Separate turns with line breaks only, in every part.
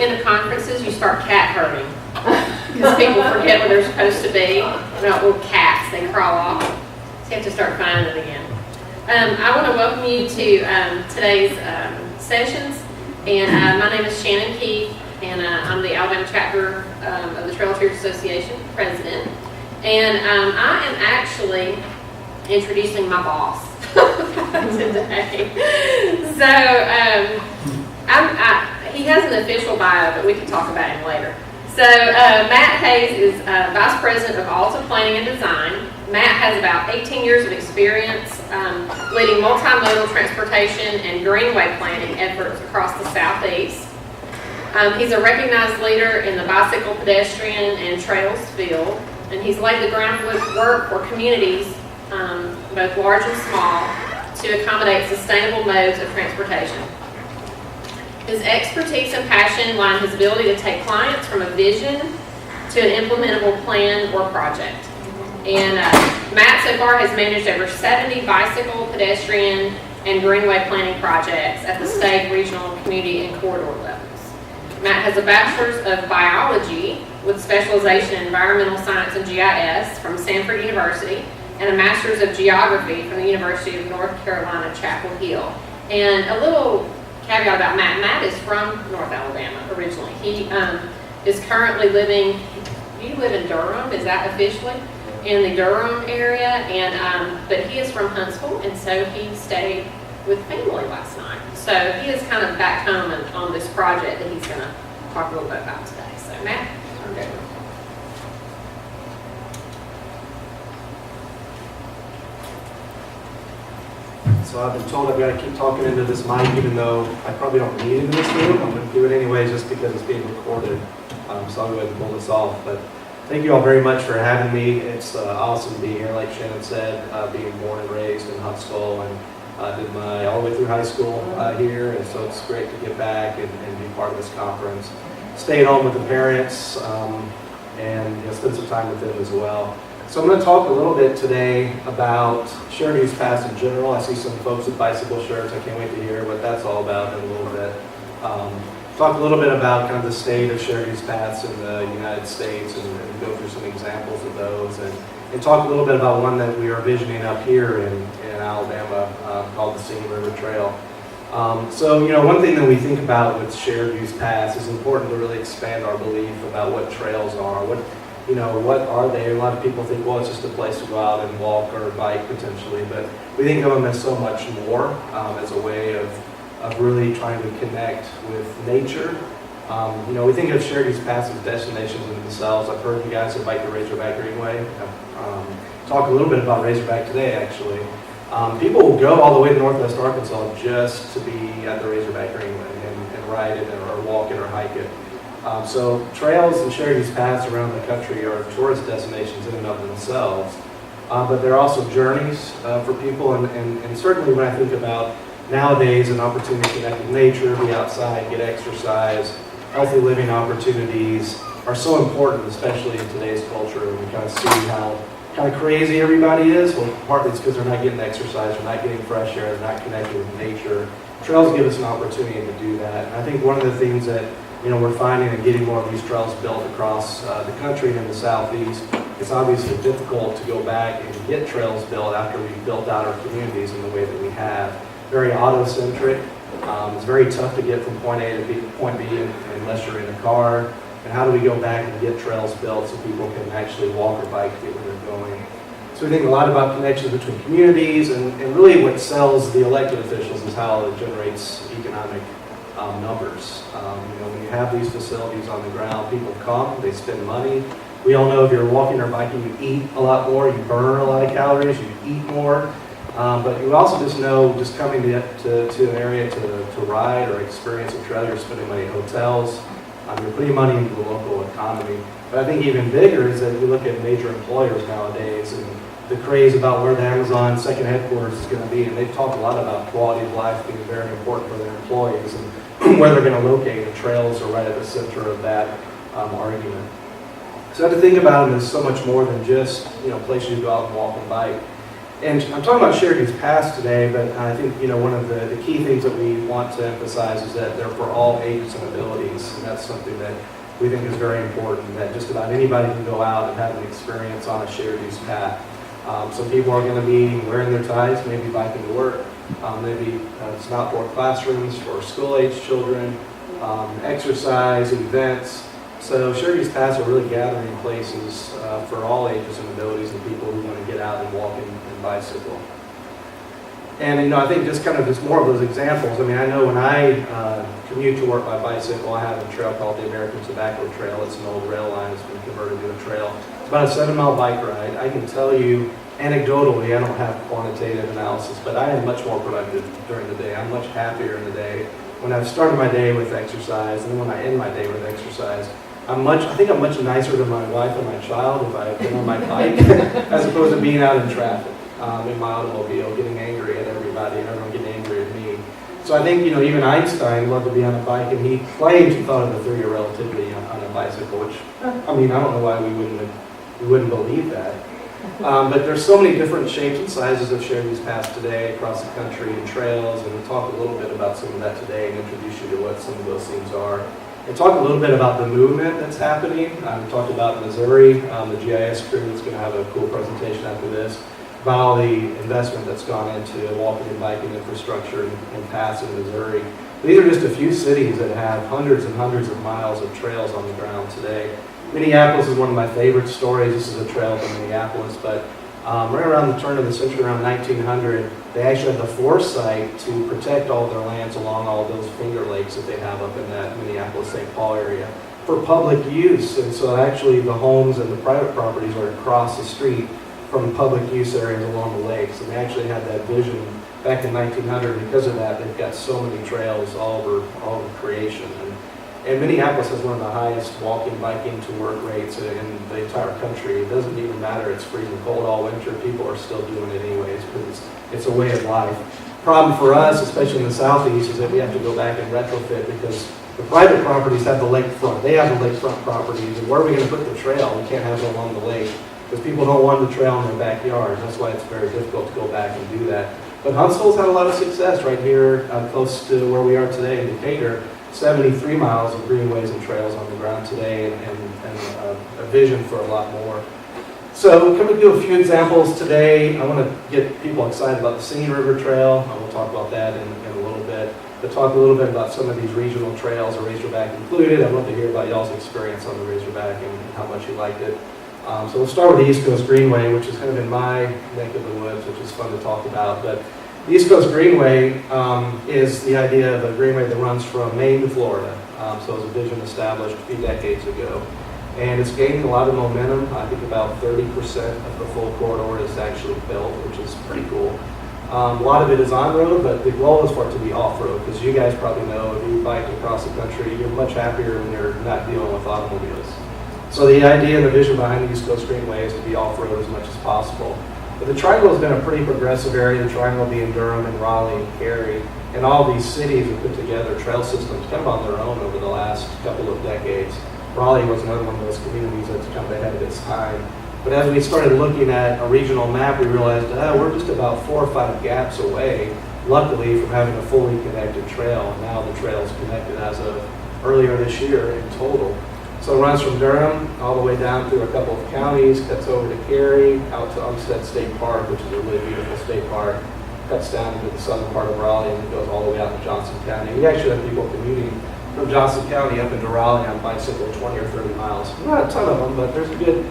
the end of conferences, you start cat herding. Because people forget where they're supposed to be. They're not little cats, they crawl off. So you have to start finding it again. I want to welcome you to today's sessions. And my name is Shannon Keith, and I'm the Alabama chapter of the Trail Tears Association president. And I am actually introducing my boss today. So he has an official bio, but we can talk about him later. So Matt Hayes is Vice President of Alta Planning and Design. Matt has about 18 years of experience leading multimodal transportation and greenway planning efforts across the Southeast. He's a recognized leader in the bicycle, pedestrian, and trails field, and he's laid the groundwork for communities, both large and small, to accommodate sustainable modes of transportation. His expertise and passion lie in his ability to take clients from a vision to an implementable plan or project. And Matt so far has managed over 70 bicycle, pedestrian, and greenway planning projects at the state, regional, community, and corridor levels. Matt has a bachelor's of biology with specialization in environmental science and GIS from Samford University, and a master's of geography from the University of North Carolina, Chapel Hill. And a little caveat about Matt. Matt is from North Alabama originally. He is currently living, you live in Durham, is that officially? In the Durham area, and but he is from Huntsville, and so he stayed with family last night. So he is kind of back home on this project that he's going to talk a little bit about today. So Matt, I'm good.
So I've been told I've got to keep talking into this mic, even though I probably don't need it in this room. I'm going to do it anyway just because it's being recorded. So I'll go ahead and pull this off. But thank you all very much for having me. It's awesome to be here, like Shannon said, being born and raised in Huntsville, and did my all the way through high school here. And so it's great to get back and be part of this conference. Staying home with the parents and spend some time with them as well. So I'm going to talk a little bit today about shared use paths in general. I see some folks with bicycle shirts. I can't wait to hear what that's all about in a little bit. Talk a little bit about kind of the state of shared use paths in the United States and go through some examples of those, and talk a little bit about one that we are visioning up here in Alabama called the Singing River Trail. So one thing that we think about with shared use paths is important to really expand our belief about what trails are. What are they? A lot of people think, well, it's just a place to go out and walk or bike potentially, but we think of them as so much more, as a way of really trying to connect with nature. We think of shared use paths as destinations in themselves. I've heard you guys invite the Razorback Greenway. Talk a little bit about Razorback today, actually. People will go all the way to Northwest Arkansas just to be at the Razorback Greenway and ride it or walk it or hike it. So trails and shared use paths around the country are tourist destinations in and of themselves, but they're also journeys for people, and certainly when I think about nowadays an opportunity to connect with nature, be outside, get exercise, healthy living opportunities are so important, especially in today's culture. We kind of see how kind of crazy everybody is. Well, partly it's because they're not getting exercise, they're not getting fresh air, they're not connected with nature. Trails give us an opportunity to do that, and I think one of the things that we're finding and getting more of these trails built across the country and in the Southeast. It's obviously difficult to go back and get trails built after we've built out our communities in the way that we have. Very auto-centric. It's very tough to get from point A to point B unless you're in a car. And how do we go back and get trails built so people can actually walk or bike to get where they're going? So we think a lot about connections between communities, and really what sells the elected officials is how it generates economic numbers. When you have these facilities on the ground, people come, they spend money. We all know if you're walking or biking, you eat a lot more, you burn a lot of calories, you eat more. But you also just know, just coming to an area to ride or experience a trail, you're spending money in hotels, you're putting money into the local economy. But I think even bigger is that we look at major employers nowadays and the craze about where the Amazon second headquarters is going to be, and they've talked a lot about quality of life being very important for their employees and where they're going to locate, and trails are right at the center of that argument. So I have to think about them as so much more than just places you go out and walk and bike. And I'm talking about shared use paths today, but I think, one of the key things that we want to emphasize is that they're for all ages and abilities. And that's something that we think is very important, that just about anybody can go out and have an experience on a shared use path. Some people are going to be wearing their ties, maybe biking to work, maybe some outdoor classrooms for school-age children, exercise, events. So shared use paths are really gathering places for all ages and abilities and people who want to get out and walk and bicycle. And I think just more of those examples. I mean, I know when I commute to work by bicycle, I have a trail called the American Tobacco Trail. It's an old rail line that's been converted to a trail. It's about a 7-mile bike ride. I can tell you anecdotally, I don't have quantitative analysis, but I am much more productive during the day. I'm much happier in the day when I've started my day with exercise, and then when I end my day with exercise. I think I'm much nicer to my wife and my child if I've been on my bike as opposed to being out in traffic in my automobile, getting angry at everybody and everyone getting angry at me. So I think, even Einstein loved to be on a bike, and he claimed he thought of the theory of relativity on a bicycle, which, I don't know why we wouldn't believe that. But there's so many different shapes and sizes of shared use paths today across the country and trails, and we'll talk a little bit about some of that today and introduce you to what some of those things are. And talk a little bit about the movement that's happening. We talked about Missouri, the GIS crew is going to have a cool presentation after this, about all the investment that's gone into walking and biking infrastructure and paths in Missouri. These are just a few cities that have hundreds and hundreds of miles of trails on the ground today. Minneapolis is one of my favorite stories. This is a trail from Minneapolis, but right around the turn of the century, around 1900, they actually had the foresight to protect all their lands along all those finger lakes that they have up in that Minneapolis-St. Paul area for public use. And so actually the homes and the private properties are across the street from public use areas along the lakes. And they actually had that vision back in 1900. Because of that, they've got so many trails all over creation. And Minneapolis has one of the highest walking, biking to work rates in the entire country. It doesn't even matter, it's freezing cold all winter, people are still doing it anyways because it's a way of life. Problem for us, especially in the southeast, is that we have to go back and retrofit because the private properties have the lakefront. They have the lakefront properties, and where are we going to put the trail? We can't have it along the lake because people don't want the trail in their backyard. That's why it's very difficult to go back and do that. But Huntsville's had a lot of success right here close to where we are today in Decatur. 73 miles of greenways and trails on the ground today, and a vision for a lot more. So can we do a few examples today? I want to get people excited about the Singing River Trail. I will talk about that in a little bit. But talk a little bit about some of these regional trails, or Razorback included. I'd love to hear about y'all's experience on the Razorback and how much you liked it. So we'll start with the East Coast Greenway, which is kind of in my neck of the woods, which is fun to talk about. But the East Coast Greenway is the idea of a greenway that runs from Maine to Florida. So it was a vision established a few decades ago. And it's gaining a lot of momentum. I think about 30% of the full corridor is actually built, which is pretty cool. A lot of it is on-road, but the goal is for it to be off-road, because you guys probably know if you bike across the country, you're much happier when you're not dealing with automobiles. So the idea and the vision behind the East Coast Greenway is to be off-road as much as possible. But the Triangle has been a pretty progressive area, the Triangle being Durham and Raleigh and Cary, and all these cities have put together trail systems kind of on their own over the last couple of decades. Raleigh was another one of those communities that's kind of ahead of its time. But as we started looking at a regional map, we realized we're just about 4 or 5 gaps away, luckily, from having a fully connected trail. And now the trail is connected as of earlier this year in total. So it runs from Durham all the way down through a couple of counties, cuts over to Cary, out to Umstead State Park, which is a really beautiful state park, cuts down into the southern part of Raleigh, and goes all the way out to Johnson County. We actually have people commuting from Johnson County up into Raleigh on bicycle 20 or 30 miles. Not a ton of them, but there's a good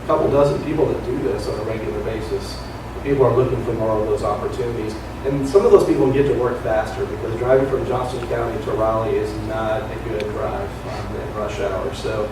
couple dozen people that do this on a regular basis. People are looking for more of those opportunities. And some of those people get to work faster, because driving from Johnson County to Raleigh is not a good drive in rush hour. So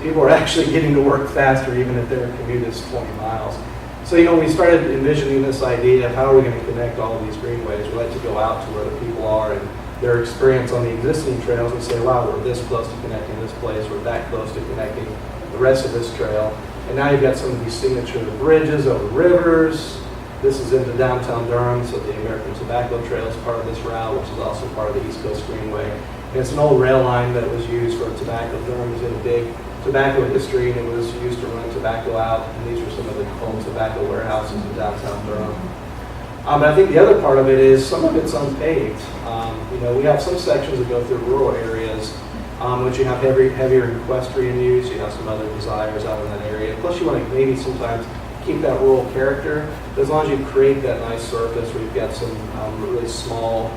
people are actually getting to work faster, even if their commute is 20 miles. So, we started envisioning this idea of how are we going to connect all of these greenways. We like to go out to where the people are and their experience on the existing trails and say, wow, we're this close to connecting this place, we're that close to connecting the rest of this trail. And now you've got some of these signature bridges over rivers. This is into downtown Durham, so the American Tobacco Trail is part of this route, which is also part of the East Coast Greenway. And it's an old rail line that was used for tobacco. Durham is in a big tobacco history, and it was used to run tobacco out. And these are some of the old tobacco warehouses in downtown Durham. But I think the other part of it is some of it's unpaved. We have some sections that go through rural areas, which you have heavier equestrian use. You have some other desires out in that area. Plus, you want to maybe sometimes keep that rural character. But as long as you create that nice surface where you've got some really small,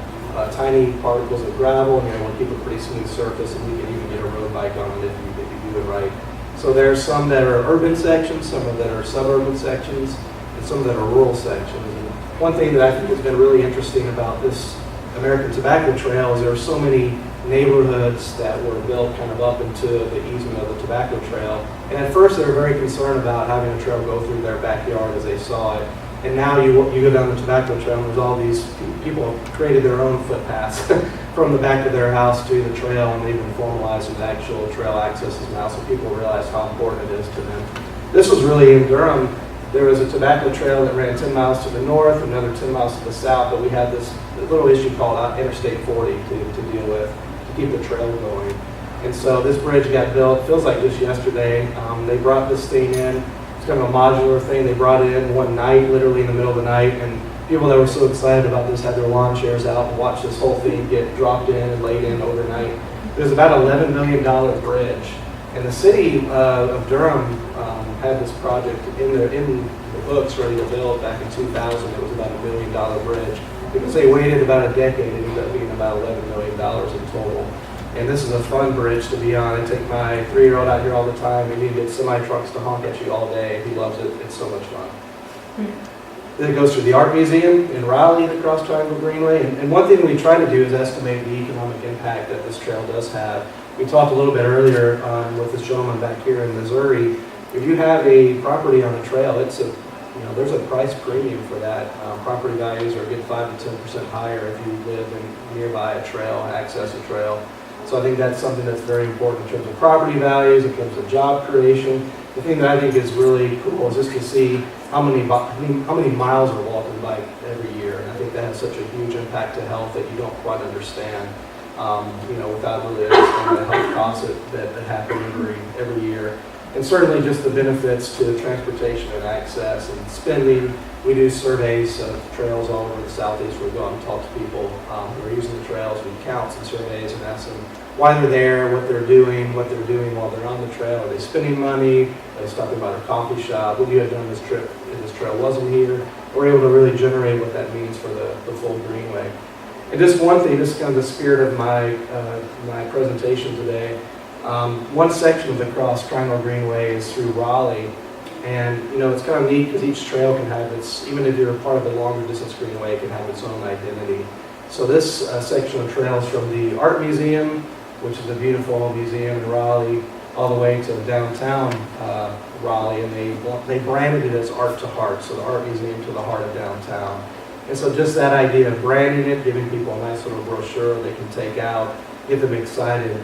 tiny particles of gravel, and you want to keep a pretty smooth surface, and you can even get a road bike on it if you do it right. So there's some that are urban sections, some that are suburban sections, and some that are rural sections. One thing that I think has been really interesting about this American Tobacco Trail is there are so many neighborhoods that were built kind of up into the easement of the tobacco trail. And at first they were very concerned about having a trail go through their backyard as they saw it. And now you go down the tobacco trail and there's all these people have created their own footpaths from the back of their house to the trail, and they've been formalized with actual trail accesses now, so people realize how important it is to them. This was really in Durham. There was a tobacco trail that ran 10 miles to the north, another 10 miles to the south, but we had this little issue called Interstate 40 to deal with, to keep the trail going. And so this bridge got built, feels like just yesterday. They brought this thing in. It's kind of a modular thing. They brought it in one night, literally in the middle of the night, and people that were so excited about this had their lawn chairs out and watched this whole thing get dropped in and laid in overnight. It was about an $11 million bridge. And the city of Durham had this project in the books ready to build back in 2000. It was about $1 million bridge. Because they waited about a decade, it ended up being about $11 million in total. And this is a fun bridge to be on. I take my 3-year-old out here all the time, and you get semi-trucks to honk at you all day. He loves it. It's so much fun. Then it goes through the Art Museum in Raleigh, the Cross Triangle Greenway. And one thing we try to do is estimate the economic impact that this trail does have. We talked a little bit earlier with this gentleman back here in Missouri. If you have a property on a trail, there's a price premium for that. Property values are a good 5 to 10% higher if you live nearby a trail, access a trail. So I think that's something that's very important in terms of property values, in terms of job creation. The thing that I think is really cool is just to see how many miles are walked in bike every year. And I think that has such a huge impact to health that you don't quite understand, without really understanding the health costs that happen every year. And certainly just the benefits to transportation and access and spending. We do surveys of trails all over the Southeast where we go out and talk to people who are using the trails. We count some surveys and ask them why they're there, what they're doing while they're on the trail. Are they spending money? Are they stopping by their coffee shop? What do you have done this trip if this trail wasn't here? We're able to really generate what that means for the full Greenway. And just one thing, this is kind of the spirit of my presentation today. One section of the Cross Triangle Greenway is through Raleigh, and it's kind of neat because each trail can have even if you're a part of the longer distance Greenway, it can have its own identity. So this section of trail is from the Art Museum, which is a beautiful museum in Raleigh, all the way to downtown Raleigh, and they branded it as Art to Heart, so the Art Museum to the heart of downtown. And so just that idea of branding it, giving people a nice little brochure they can take out, get them excited.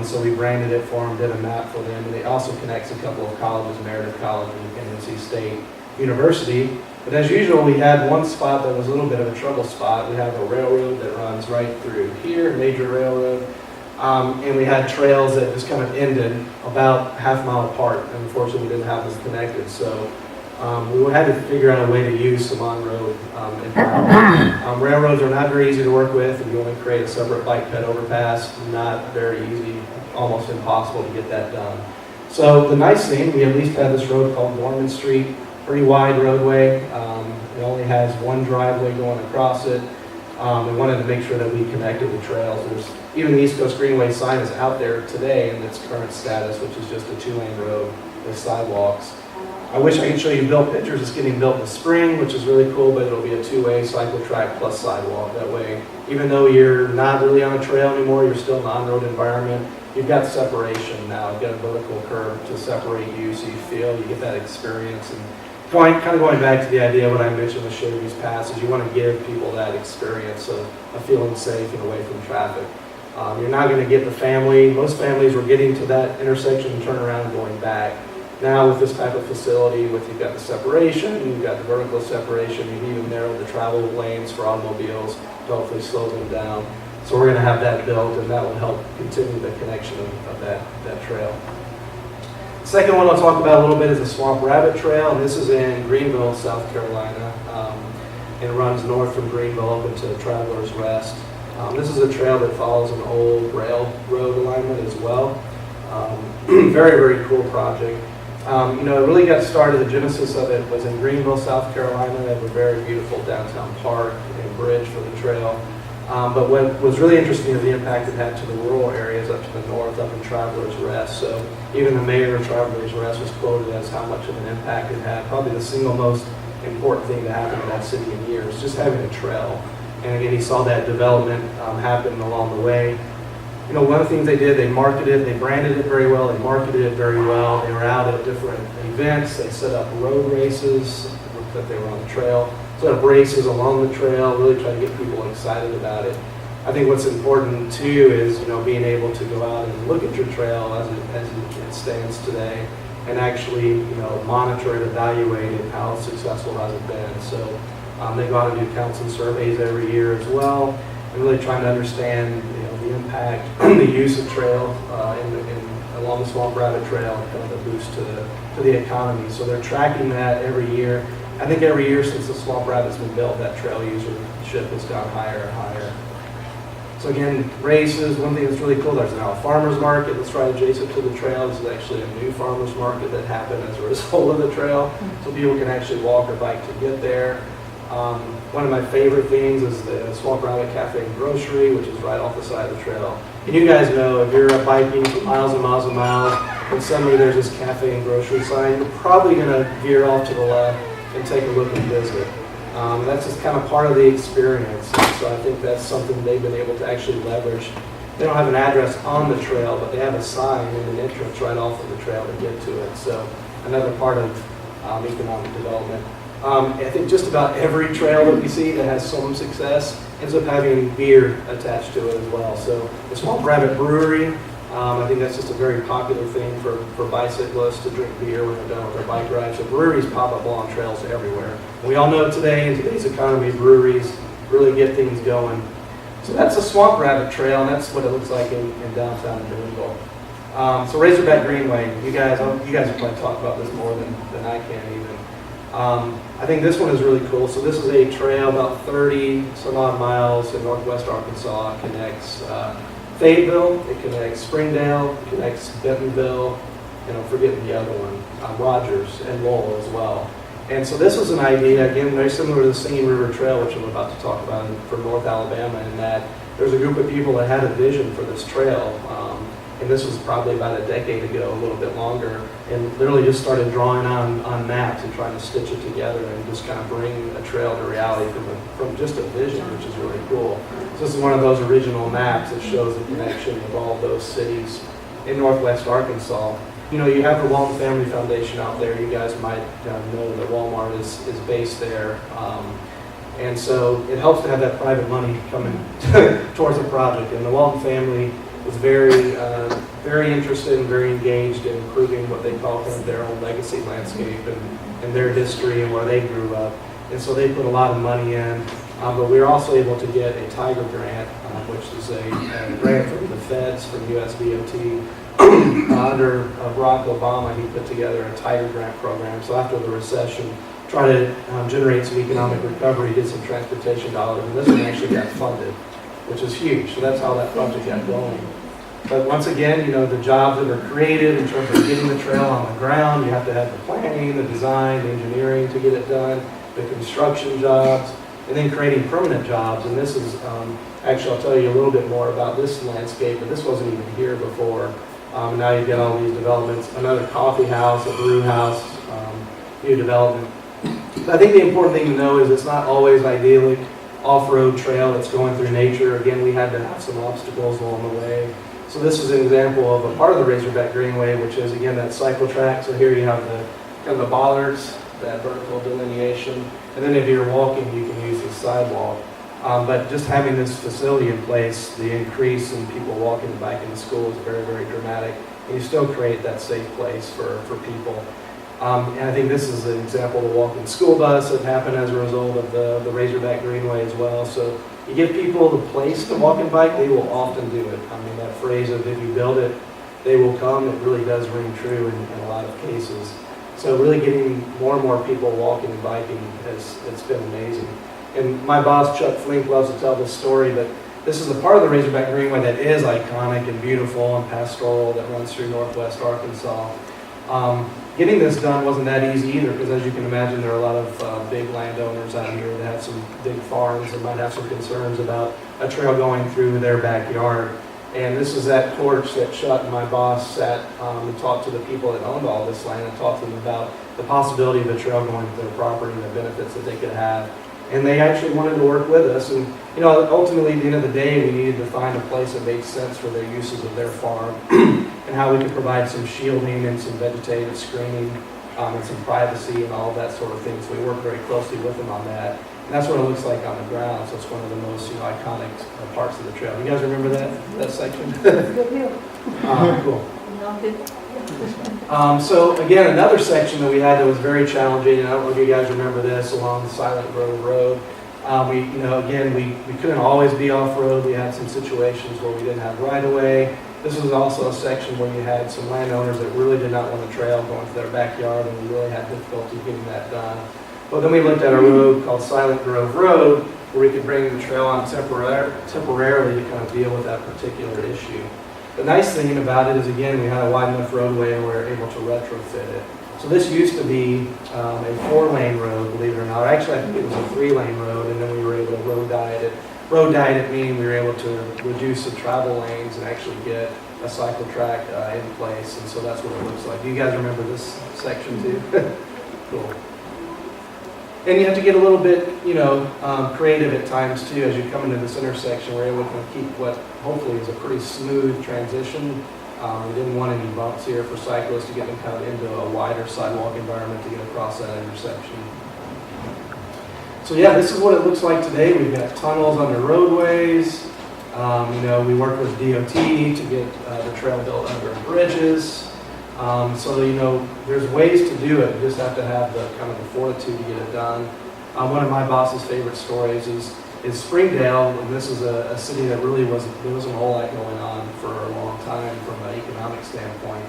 So we branded it for them, did a map for them, and it also connects a couple of colleges, Meredith College and NC State University. But as usual, we had one spot that was a little bit of a trouble spot. We have a railroad that runs right through here, major railroad, and we had trails that just kind of ended about half mile apart. And unfortunately, we didn't have them connected, so we had to figure out a way to use some on-road environment. Railroads are not very easy to work with, and you want to create a separate bike ped overpass. Not very easy, almost impossible to get that done. So the nice thing, we at least have this road called Norman Street, pretty wide roadway. It only has one driveway going across it. We wanted to make sure that we connected the trails. Even the East Coast Greenway sign is out there today in its current status, which is just a 2-lane road with sidewalks. I wish I could show you built pictures. It's getting built in the spring, which is really cool, but it'll be a 2-way cycle track plus sidewalk. That way, even though you're not really on a trail anymore, you're still in an on-road environment. You've got separation now. You've got a vertical curve to separate you, so you get that experience. And kind of going back to the idea of what I mentioned with Chevy's Pass is you want to give people that experience of feeling safe and away from traffic. You're not going to get the family. Most families were getting to that intersection and turn around and going back. Now with this type of facility, you've got the separation, you've got the vertical separation, you've even narrowed the travel lanes for automobiles to hopefully slow them down. So we're going to have that built, and that will help continue the connection of that trail. Second one I'll talk about a little bit is the Swamp Rabbit Trail, and this is in Greenville, South Carolina. It runs north from Greenville up into Traveler's Rest. This is a trail that follows an old railroad alignment as well. Very, very cool project. It really got started, the genesis of it was in Greenville, South Carolina. They have a very beautiful downtown park and bridge for the trail. But what was really interesting is the impact it had to the rural areas up to the north, up in Traveler's Rest. So even the mayor of Traveler's Rest was quoted as how much of an impact it had. Probably the single most important thing to happen in that city in years, just having a trail. And again, he saw that development happen along the way. One of the things they did, they marketed, they branded it very well, they marketed it very well. They were out at different events. They set up road races that they were on the trail. Set up races along the trail, really try to get people excited about it. I think what's important too is, being able to go out and look at your trail as it stands today and actually, monitor it, evaluate it, how successful has it been. So they go out and do counts and surveys every year as well, and really trying to understand, the impact, the use of trail along the Swamp Rabbit Trail, and kind of the boost to the economy. So they're tracking that every year. I think every year since the Swamp Rabbit's been built, that trail usership has gone higher and higher. So again, races, one thing that's really cool, there's now a farmer's market that's right adjacent to the trail. This is actually a new farmer's market that happened as a result of the trail. So people can actually walk or bike to get there. One of my favorite things is the Swamp Rabbit Cafe and Grocery, which is right off the side of the trail. And you guys know, if you're biking for miles and miles and miles, and suddenly there's this cafe and grocery sign, you're probably going to veer off to the left and take a look and visit. That's just kind of part of the experience. And so I think that's something they've been able to actually leverage. They don't have an address on the trail, but they have a sign in the entrance right off of the trail to get to it. So another part of economic development. I think just about every trail that we see that has some success ends up having beer attached to it as well. So the Swamp Rabbit Brewery, I think that's just a very popular thing for bicyclists to drink beer when they're done with their bike ride. So breweries pop up along trails everywhere. We all know today, in today's economy, breweries really get things going. So that's the Swamp Rabbit Trail, and that's what it looks like in downtown Greenville. So Razorback Greenway, you guys will probably talk about this more than I can even. I think this one is really cool. So this is a trail about 30 some odd miles in northwest Arkansas. It connects Fayetteville, it connects Springdale, it connects Bentonville, and I'm forgetting the other one, Rogers and Lowell as well. And so this was an idea, again, very similar to the Singing River Trail, which I'm about to talk about for North Alabama, in that there's a group of people that had a vision for this trail. And this was probably about a decade ago, a little bit longer, and literally just started drawing on maps and trying to stitch it together and just kind of bring a trail to reality from just a vision, which is really cool. So this is one of those original maps that shows the connection of all those cities in northwest Arkansas. You have the Walton Family Foundation out there. You guys might know that Walmart is based there. And so it helps to have that private money coming towards the project. And the Walton family was very interested and very engaged in improving what they call kind of their own legacy landscape and their history and where they grew up. And so they put a lot of money in. But we were also able to get a Tiger grant, which is a grant from the feds, from USDOT. Under Barack Obama, he put together a Tiger grant program. So after the recession, try to generate some economic recovery, get some transportation dollars, and this one actually got funded, which is huge. So that's how that project got going. But once again, the jobs that are created in terms of getting the trail on the ground, you have to have the planning, the design, the engineering to get it done, the construction jobs, and then creating permanent jobs. And this is, actually, I'll tell you a little bit more about this landscape, but this wasn't even here before. Now you get all these developments, another coffee house, a brew house, new development. I think the important thing to know is it's not always idyllic off-road trail that's going through nature. Again, we had to have some obstacles along the way. So this is an example of a part of the Razorback Greenway, which is, again, that cycle track. So here you have the bollards, that vertical delineation. And then if you're walking, you can use the sidewalk. But just having this facility in place, the increase in people walking and biking to school is very, very dramatic. And you still create that safe place for people. And I think this is an example of a walking school bus that happened as a result of the Razorback Greenway as well. So you give people the place to walk and bike, they will often do it. I mean, that phrase of if you build it, they will come. It really does ring true in a lot of cases. So really getting more and more people walking and biking it's been amazing. And my boss, Chuck Flink, loves to tell this story, but this is a part of the Razorback Greenway that is iconic and beautiful and pastoral that runs through northwest Arkansas. Getting this done wasn't that easy either, because as you can imagine, there are a lot of big landowners out here that have some big farms and might have some concerns about a trail going through their backyard. And this is that porch that Chuck and my boss sat and talked to the people that owned all this land and talked to them about the possibility of a trail going to their property and the benefits that they could have. And they actually wanted to work with us. And ultimately, at the end of the day, we needed to find a place that made sense for their uses of their farm and how we could provide some shielding and some vegetative screening and some privacy and all of that sort of thing. So we worked very closely with them on that. And that's what it looks like on the ground. So it's one of the most iconic parts of the trail. You guys remember that section?
Good deal.
Cool. So again, another section that we had that was very challenging, and I don't know if you guys remember this, along the Silent Grove Road. We couldn't always be off-road. We had some situations where we didn't have right-of-way. This was also a section where you had some landowners that really did not want a trail going to their backyard, and we really had difficulty getting that done. But then we looked at a road called Silent Grove Road, where we could bring the trail on temporarily to kind of deal with that particular issue. The nice thing about it is, again, we had a wide enough roadway and we were able to retrofit it. So this used to be a 4-lane road, believe it or not. Actually, I think it was a 3-lane road, and then we were able to road diet it. Road diet it meaning we were able to reduce the travel lanes and actually get a cycle track in place. And so that's what it looks like. Do you guys remember this section too? Cool. And you have to get a little bit, creative at times too. As you come into this intersection, we're able to keep what hopefully is a pretty smooth transition. We didn't want any bumps here for cyclists to get them kind of into a wider sidewalk environment to get across that intersection. So yeah, this is what it looks like today. We've got tunnels under roadways. We work with DOT to get the trail built under bridges. There's ways to do it. You just have to have the kind of the fortitude to get it done. One of my boss's favorite stories is Springdale, and this is a city that really there wasn't a whole lot going on for a long time from an economic standpoint.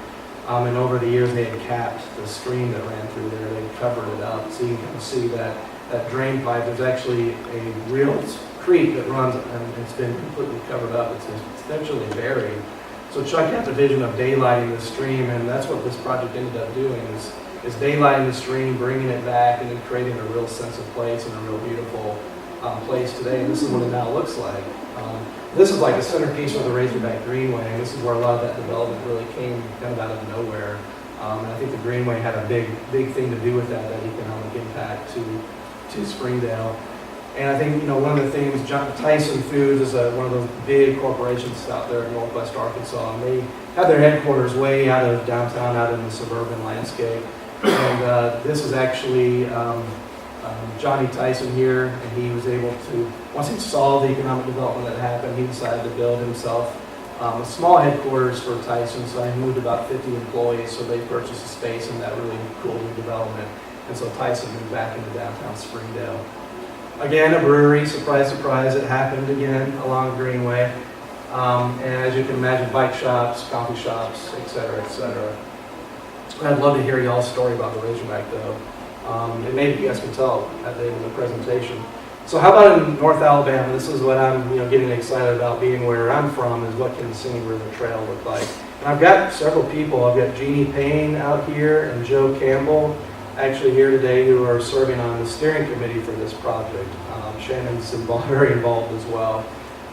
And over the years, they had capped the stream that ran through there. They covered it up, so you can kind of see that drain pipe. There's actually a real creek that runs, and it's been completely covered up. It's essentially buried. So Chuck had the vision of daylighting the stream, and that's what this project ended up doing, is daylighting the stream, bringing it back, and then creating a real sense of place and a real beautiful place today. And this is what it now looks like. This is like a centerpiece of the Razorback Greenway, and this is where a lot of that development really came kind of out of nowhere. And I think the Greenway had a big thing to do with that economic impact to Springdale. And I think, one of the things, Tyson Foods is one of those big corporations out there in northwest Arkansas, and they have their headquarters way out of downtown, out in the suburban landscape. And this is actually Johnny Tyson here, and he was able to, once he saw the economic development that happened, he decided to build himself a small headquarters for Tyson. So he moved about 50 employees, so they purchased a space in that really cool new development. And so Tyson moved back into downtown Springdale. Again, a brewery, surprise, surprise, it happened again along Greenway. And as you can imagine, bike shops, coffee shops, et cetera, et cetera. I'd love to hear y'all's story about the Razorback though. And maybe you guys can tell at the end of the presentation. So how about in North Alabama? This is what I'm getting excited about being where I'm from, is what can the Singing River Trail look like. And I've got several people. I've got Jeannie Payne out here and Joe Campbell actually here today who are serving on the steering committee for this project. Shannon's very involved as well.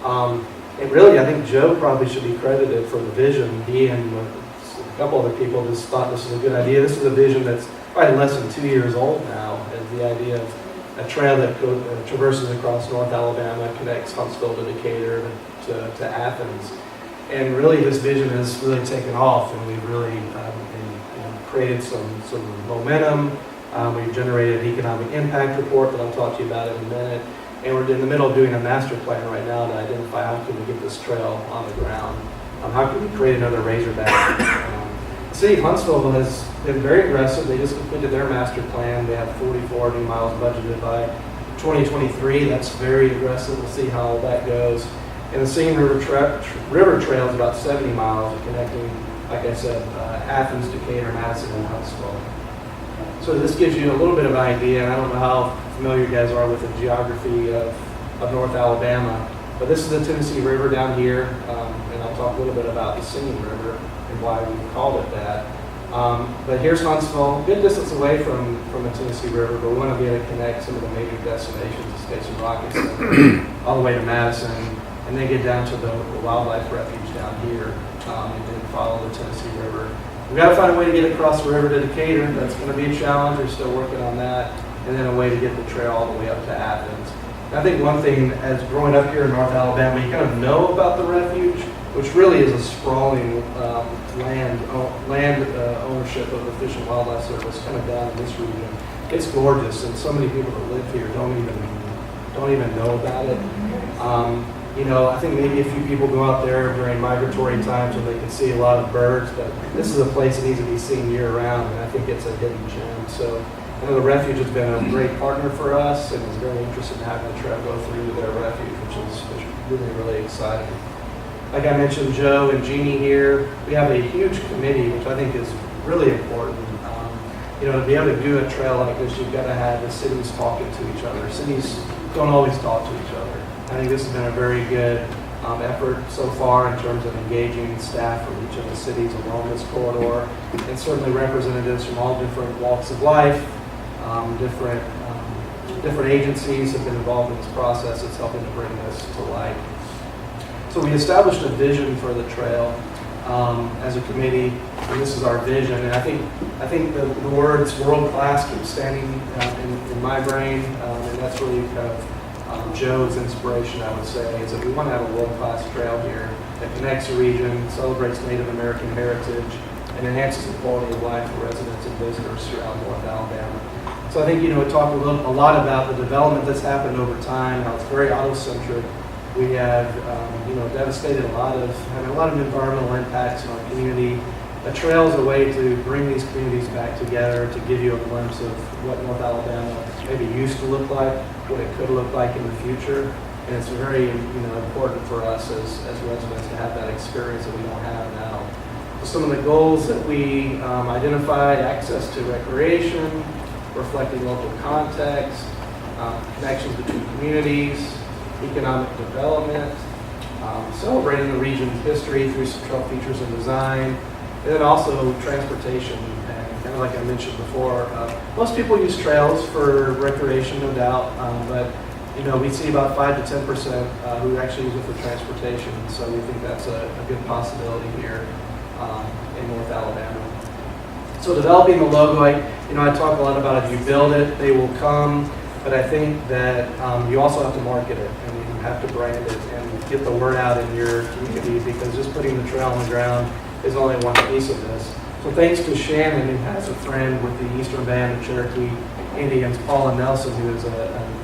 And really, I think Joe probably should be credited for the vision. He and a couple other people just thought this was a good idea. This is a vision that's probably less than 2 years old now, as the idea of a trail that traverses across North Alabama, connects Huntsville to Decatur to Athens. And really, this vision has really taken off, and we've really created some momentum. We've generated an economic impact report that I'll talk to you about in a minute. And we're in the middle of doing a master plan right now to identify how can we get this trail on the ground. How can we create another Razorback? The city of Huntsville has been very aggressive. They just completed their master plan. They have 44 new miles budgeted by 2023. That's very aggressive. We'll see how that goes. And the Singing River Trail is about 70 miles, connecting like I said, Athens, Decatur, Madison, and Huntsville. So this gives you a little bit of an idea, and I don't know how familiar you guys are with the geography of North Alabama, but this is the Tennessee River down here, and I'll talk a little bit about the Singing River and why we called it that. But here's Huntsville, good distance away from the Tennessee River, but we want to be able to connect some of the major destinations, the States and Rockets, all the way to Madison, and then get down to the wildlife refuge down here, and then follow the Tennessee River. We've got to find a way to get across the river to Decatur. That's going to be a challenge. We're still working on that. And then a way to get the trail all the way up to Athens. And I think one thing, as growing up here in North Alabama, you kind of know about the refuge, which really is a sprawling land ownership of the Fish and Wildlife Service kind of down in this region. It's gorgeous, and so many people that live here don't even know about it. You know, I think maybe a few people go out there during migratory times when they can see a lot of birds, but this is a place that needs to be seen year-round, and I think it's a hidden gem. So I know the refuge has been a great partner for us, and is very interested in having the trail go through their refuge, which is really, really exciting. Like I mentioned, Joe and Jeannie here, we have a huge committee, which I think is really important. You know, to be able to do a trail like this, you've got to have the cities talking to each other. Cities don't always talk to each other. I think this has been a very good effort so far in terms of engaging staff from each of the cities along this corridor, and certainly representatives from all different walks of life, different agencies have been involved in this process. It's helping to bring this to light. So we established a vision for the trail as a committee, and this is our vision. And I think the words world-class keep standing in my brain, and that's really kind of Joe's inspiration, I would say, is that we want to have a world-class trail here that connects the region, celebrates Native American heritage, and enhances the quality of life for residents and visitors throughout North Alabama. So I think, you know, we talked a lot about the development that's happened over time, how it's very auto-centric. We have, you know, devastated a lot of environmental impacts in our community. A trail is a way to bring these communities back together, to give you a glimpse of what North Alabama maybe used to look like, what it could look like in the future. And it's very, you know, important for us as residents to have that experience that we don't have now. So some of the goals that we identified: access to recreation, reflecting local context, connections between communities, economic development, celebrating the region's history through some trail features and design, and then also transportation. And kind of like I mentioned before, most people use trails for recreation, no doubt, but you know, we see about 5 to 10% who actually use it for transportation. So we think that's a good possibility here in North Alabama. So developing the logo, I talk a lot about if you build it, they will come. But I think that you also have to market it, and you have to brand it and get the word out in your community, because just putting the trail on the ground is only one piece of this. So thanks to Shannon, who has a friend with the Eastern Band of Cherokee Indians, Paula Nelson, who is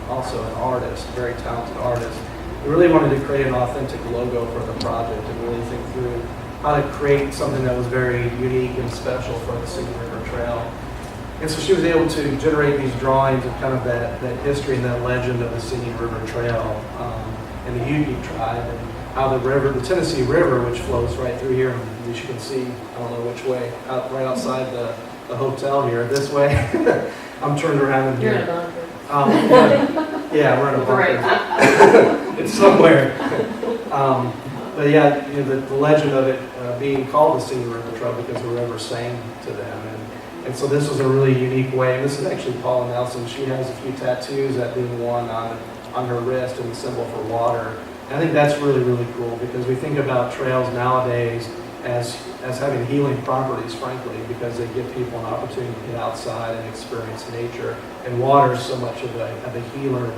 also an artist, a very talented artist. We really wanted to create an authentic logo for the project and really think through how to create something that was very unique and special for the Singing River Trail. And so she was able to generate these drawings of kind of that history and that legend of the Singing River Trail and the Ute tribe, and how the Tennessee River, which flows right through here, and as you can see, I don't know which way, right outside the hotel here, this way. I'm turned around in here.
You're in a bunker.
Yeah, we're in a bunker. It's somewhere. But yeah, you know, the legend of it being called the Singing River Trail because the river sang to them. And so this was a really unique way, and this is actually Paula Nelson. She has a few tattoos, that being one on her wrist and the symbol for water. And I think that's really, really cool, because we think about trails nowadays as having healing properties, frankly, because they give people an opportunity to get outside and experience nature. And water is so much of a healer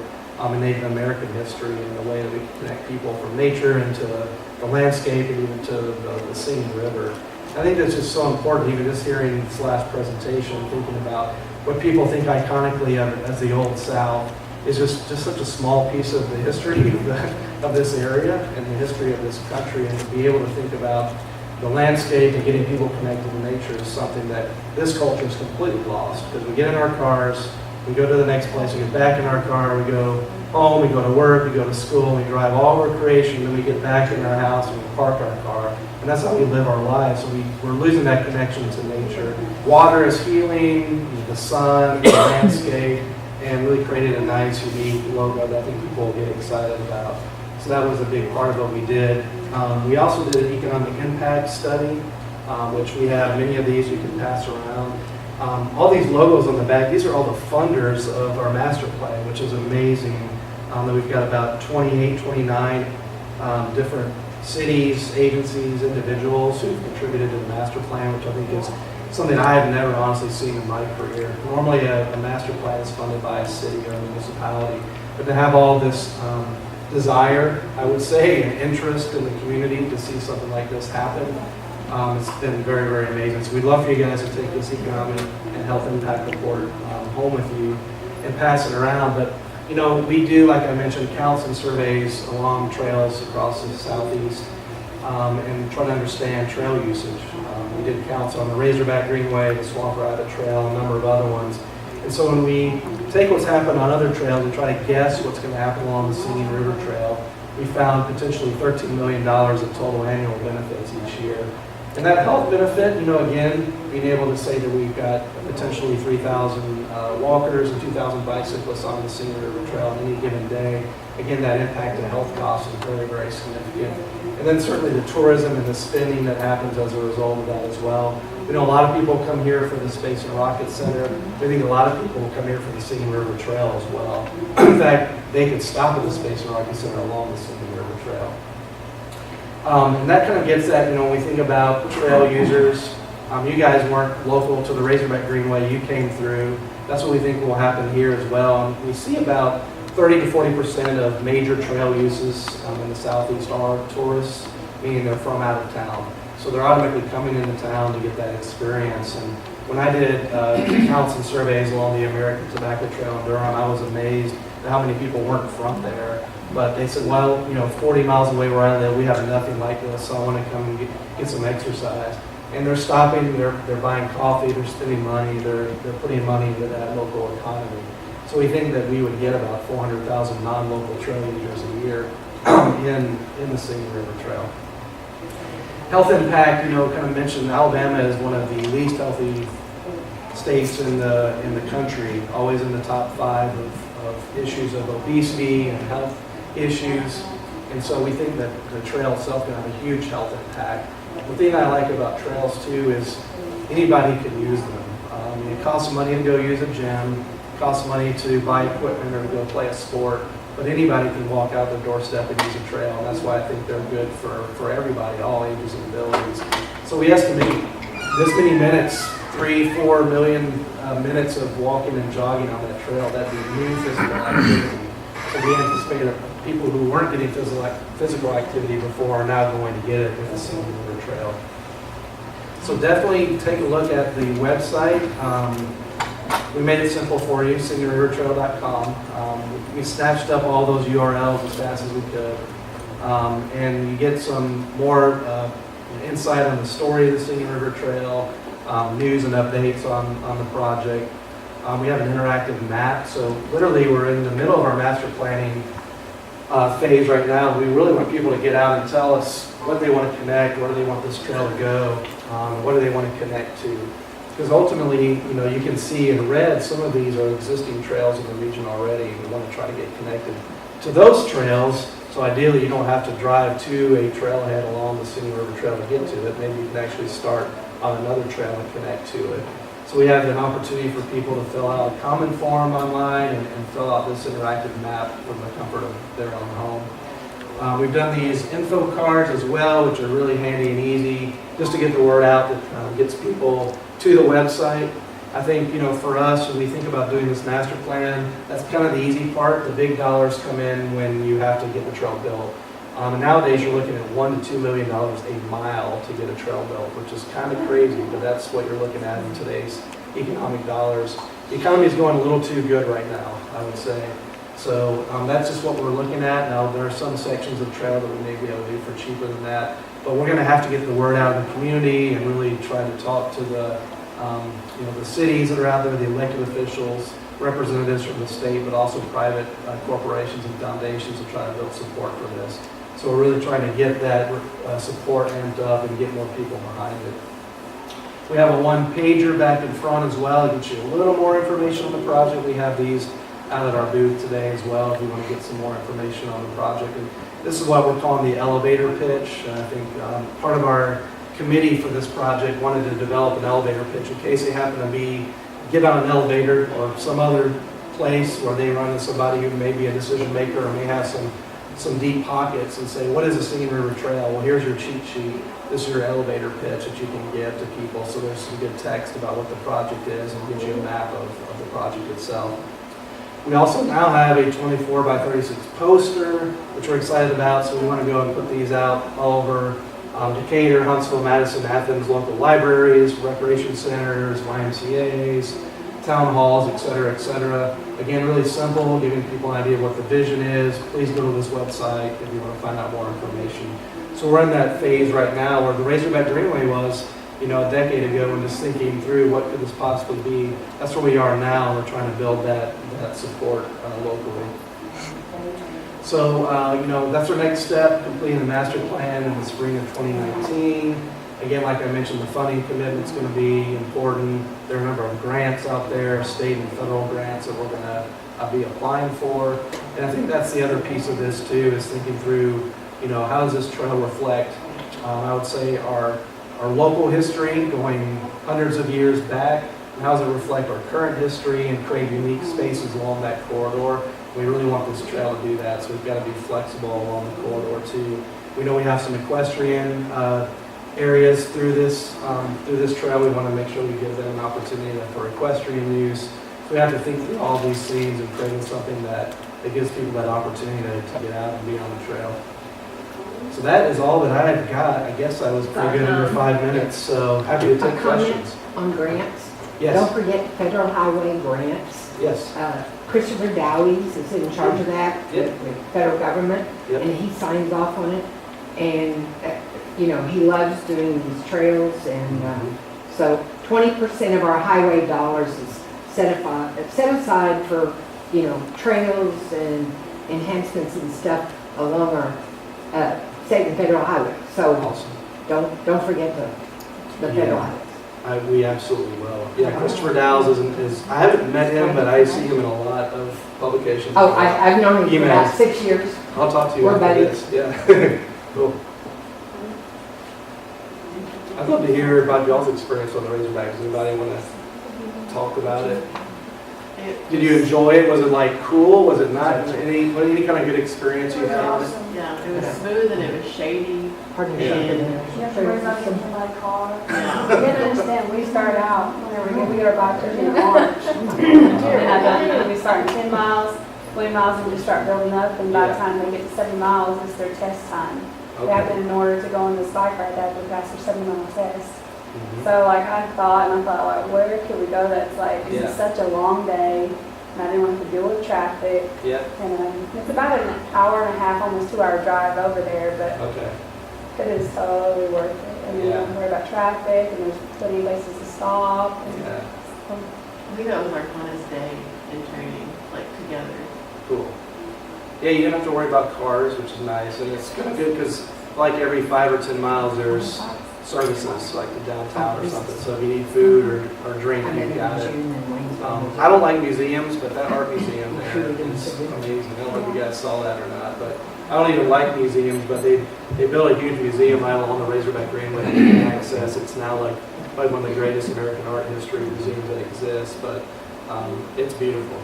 in Native American history, and the way that we connect people from nature into the landscape and even to the Singing River. I think that's just so important, even just hearing this last presentation, thinking about what people think iconically of as the Old South is just such a small piece of the history of this area and the history of this country, and to be able to think about the landscape and getting people connected to nature is something that this culture is completely lost. Because we get in our cars, we go to the next place, we get back in our car, we go home, we go to work, we go to school, we drive all recreation, then we get back in our house and we park our car, and that's how we live our lives. So we're losing that connection to nature. Water is healing, the sun, the landscape, and really created a nice, unique logo that I think people will get excited about. So that was a big part of what we did. We also did an economic impact study, which we have many of these you can pass around. All these logos on the back, these are all the funders of our master plan, which is amazing. That we've got about 28, 29 different cities, agencies, individuals who've contributed to the master plan, which I think is something I have never honestly seen in my career. Normally a master plan is funded by a city or a municipality, but to have all this desire, I would say, and interest in the community to see something like this happen, it's been very, very amazing. So we'd love for you guys to take this economic and health impact report home with you and pass it around. But you know, we do, like I mentioned, counts and surveys along trails across the southeast and try to understand trail usage. We did counts on the Razorback Greenway, the Swamp Rabbit Trail, a number of other ones. And so when we take what's happened on other trails and try to guess what's going to happen along the Singing River Trail, we found potentially $13 million of total annual benefits each year. And that health benefit, you know, again, being able to say that we've got potentially 3,000 walkers and 2,000 bicyclists on the Singing River Trail on any given day, again, that impact to health costs is very, very significant. And then certainly the tourism and the spending that happens as a result of that as well. We know a lot of people come here for the Space and Rocket Center. We think a lot of people will come here for the Singing River Trail as well. In fact, they could stop at the Space and Rocket Center along the Singing River Trail. And that kind of gets at, you know, when we think about trail users, you guys weren't local to the Razorback Greenway, you came through. That's what we think will happen here as well. And we see about 30 to 40% of major trail uses in the southeast are tourists, meaning they're from out of town. So they're automatically coming into town to get that experience. And when I did counts and surveys along the American Tobacco Trail in Durham, I was amazed at how many people weren't from there. But they said, well, you know, 40 miles away where I live, we have nothing like this, so I want to come and get some exercise. And they're stopping, they're buying coffee, they're spending money, they're putting money into that local economy. So we think that we would get about 400,000 non-local trail users a year in the Singing River Trail. Health impact, you know, kind of mentioned Alabama is one of the least healthy states in the country, always in the top 5 of issues of obesity and health issues. And so we think that the trail itself can have a huge health impact. The thing I like about trails too is anybody can use them. It costs money to go use a gym, it costs money to buy equipment or to go play a sport, but anybody can walk out their doorstep and use a trail, and that's why I think they're good for everybody, all ages and abilities. So we estimate this many minutes, 3-4 million minutes of walking and jogging on that trail, that'd be new physical activity. So we anticipate that people who weren't getting physical activity before are now going to get it with the Singing River Trail. So definitely take a look at the website. We made it simple for you, singingrivertrail.com. We snatched up all those URLs as fast as we could. And you get some more insight on the story of the Singing River Trail, news and updates on the project. We have an interactive map, so literally we're in the middle of our master planning phase right now. We really want people to get out and tell us what they want to connect, where do they want this trail to go, what do they want to connect to. Because ultimately, you know, you can see in red some of these are existing trails in the region already. We want to try to get connected to those trails. So ideally, you don't have to drive to a trailhead along the Singing River Trail to get to it. Maybe you can actually start on another trail and connect to it. So we have an opportunity for people to fill out a comment form online and fill out this interactive map from the comfort of their own home. We've done these info cards as well, which are really handy and easy, just to get the word out that gets people to the website. I think, you know, for us, when we think about doing this master plan, that's kind of the easy part. The big dollars come in when you have to get the trail built. And nowadays, you're looking at $1 to $2 million a mile to get a trail built, which is kind of crazy, but that's what you're looking at in today's economic dollars. The economy is going a little too good right now, I would say. So that's just what we're looking at. Now, there are some sections of trail that we may be able to do for cheaper than that, but we're going to have to get the word out in the community and really try to talk to the the cities that are out there, the elected officials, representatives from the state, but also private corporations and foundations to try to build support for this. So we're really trying to get that support amped up and get more people behind it. We have a one-pager back in front as well. It gives you a little more information on the project. We have these out at our booth today as well if you want to get some more information on the project. And this is what we're calling the elevator pitch. And I think part of our committee for this project wanted to develop an elevator pitch in case they happen to get on an elevator or some other place where they run into somebody who may be a decision maker or may have some deep pockets and say, what is a Singing River Trail? Well, here's your cheat sheet. This is your elevator pitch that you can give to people. So there's some good text about what the project is and gives you a map of the project itself. We also now have a 24 by 36 poster, which we're excited about. So we want to go and put these out all over Decatur, Huntsville, Madison, Athens, local libraries, recreation centers, YMCAs, town halls, et cetera, et cetera. Again, really simple, giving people an idea of what the vision is. Please go to this website if you want to find out more information. So we're in that phase right now where the Razorback Greenway was, a decade ago, and just thinking through what could this possibly be. That's where we are now. We're trying to build that support locally. So, that's our next step, completing the master plan in the spring of 2019. Again, like I mentioned, the funding commitment is going to be important. There are a number of grants out there, state and federal grants that we're going to be applying for. And I think that's the other piece of this too, is thinking through, how does this trail reflect, I would say, our local history going hundreds of years back, and how does it reflect our current history and create unique spaces along that corridor. We really want this trail to do that, so we've got to be flexible along the corridor too. We know we have some equestrian areas through this trail. We want to make sure we give them an opportunity for equestrian use. So we have to think through all these things and creating something that gives people that opportunity to get out and be on the trail. So that is all that I've got. I guess I was pretty good under 5 minutes, so happy to take questions.
On grants?
Yes.
Don't forget federal highway grants.
Yes.
Christopher Dowies is in charge of that
Yep.
with federal government,
Yep.
and he signs off on it. And, he loves doing these trails, and so 20% of our highway dollars is set aside for, trails and enhancements and stuff along our state and federal highway. So
Awesome.
don't forget the federal highways.
We absolutely will. Yeah, Christopher Dowles is I haven't met him, but I see him in a lot of publications.
Oh, I've known him for about
Emails.
6 years.
I'll talk to you
We're
after
buddies.
this. Yeah. Cool. I'd love to hear about y'all's experience on the Razorback. Does anybody want to talk about it? Did you enjoy it? Was it cool? Was it not? Any kind of good experience you had on it?
Yeah, it was smooth and it was shady.
Pardon
Yeah.
me.
You have to worry about getting hit by a car.
Yeah.
You gotta understand, we start out, whenever we get our bike in March. And we start 10 miles, 20 miles, and we just start building up, and by the time they get to 7 miles, it's their test time. They have to, in order to go on this bike ride, they have to pass their 7-mile test.
Mhm.
So I thought, where could we go that's
Yeah.
it's such a long day, and I didn't want to deal with traffic.
Yeah.
And it's about an hour and a half, almost 2-hour drive over there, but
Okay.
it is totally worth it. And you don't worry about traffic, and there's plenty of places to stop. And
Yeah.
I think that was our funnest day in training, together.
Cool. Yeah, you don't have to worry about cars, which is nice, and it's kind of good because every 5 or 10 miles there's services like the downtown or something. So if you need food or drink, you've got it. I don't like museums, but that art museum there is amazing. I don't know if you guys saw that or not, but I don't even like museums, but they built a huge museum out on the Razorback Greenway that you can access. It's now probably one of the greatest American art history museums that exists, but it's beautiful.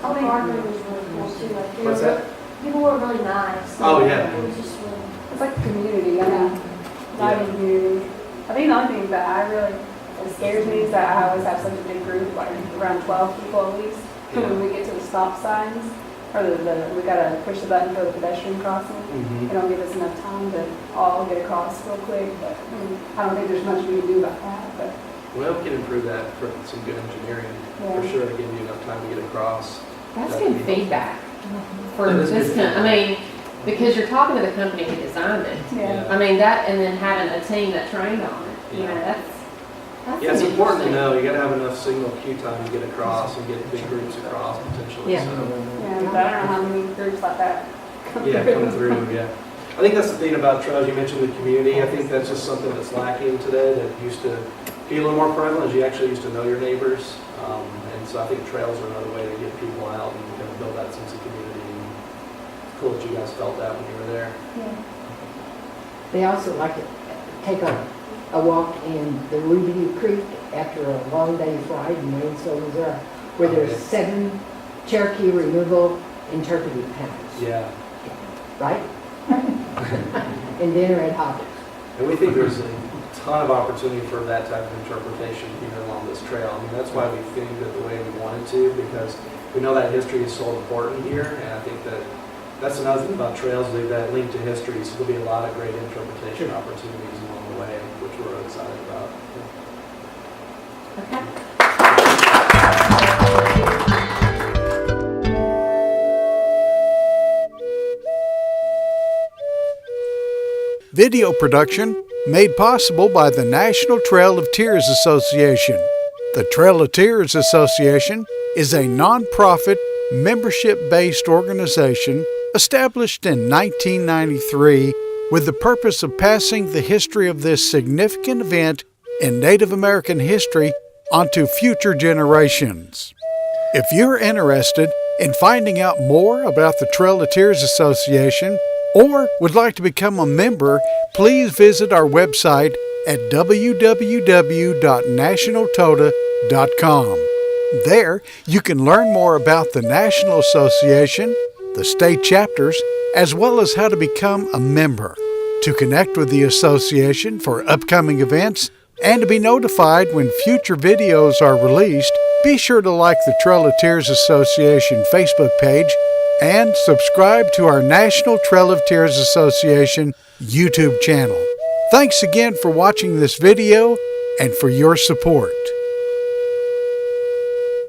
Oh, Margaret was really cool too.
What's that?
People were really nice.
Oh, yeah.
It was just really.
It's like a community, not a community. I think the only thing that scares me is that I always have such a big group, around 12 people at least.
Yeah.
When we get to the stop signs, or we gotta push the button for the pedestrian crossing.
Mm-hmm.
They don't give us enough time to all get across real quick, but I don't think there's much we can do about that, but.
Well, we can improve that for some good engineering, for
Yeah.
sure, to give you enough time to get across.
That's good feedback for
That is
this,
good
because you're talking to the company who designed it.
Yeah.
And then having a team that trained on it, that's
Yeah, it's important to
interesting.
know, you gotta have enough signal queue time to get across and get big groups across potentially,
Yeah.
so.
Yeah, but I don't know how many groups like that come
Yeah,
through.
come through, yeah. I think that's the thing about trails. You mentioned the community. I think that's just something that's lacking today that used to be a little more prevalent. You actually used to know your neighbors. And so I think trails are another way to get people out and kind of build that sense of community. And it's cool that you guys felt that when you were there.
They also like to take a walk in the Ruby Creek after a long day's ride in Waynesville, Missouri, where there's 7 Cherokee removal interpretive panels,
Yeah.
right? And dinner at Hobbies.
And we think there's a ton of opportunity for that type of interpretation here along this trail. I mean, that's why we think that the way we wanted to, because we know that history is so important here, and I think that that's another thing about trails, is that link to history, so there'll be a lot of great interpretation opportunities along the way, which we're really excited about.
Okay.
Video production made possible by the National Trail of Tears Association. The Trail of Tears Association is a nonprofit, membership-based organization established in 1993 with the purpose of passing the history of this significant event in Native American history onto future generations. If you're interested in finding out more about the Trail of Tears Association or would like to become a member, please visit our website at www.nationaltoda.com. There, you can learn more about the National Association, the state chapters, as well as how to become a member. To connect with the association for upcoming events and to be notified when future videos are released, be sure to like the Trail of Tears Association Facebook page and subscribe to our National Trail of Tears Association YouTube channel. Thanks again for watching this video and for your support.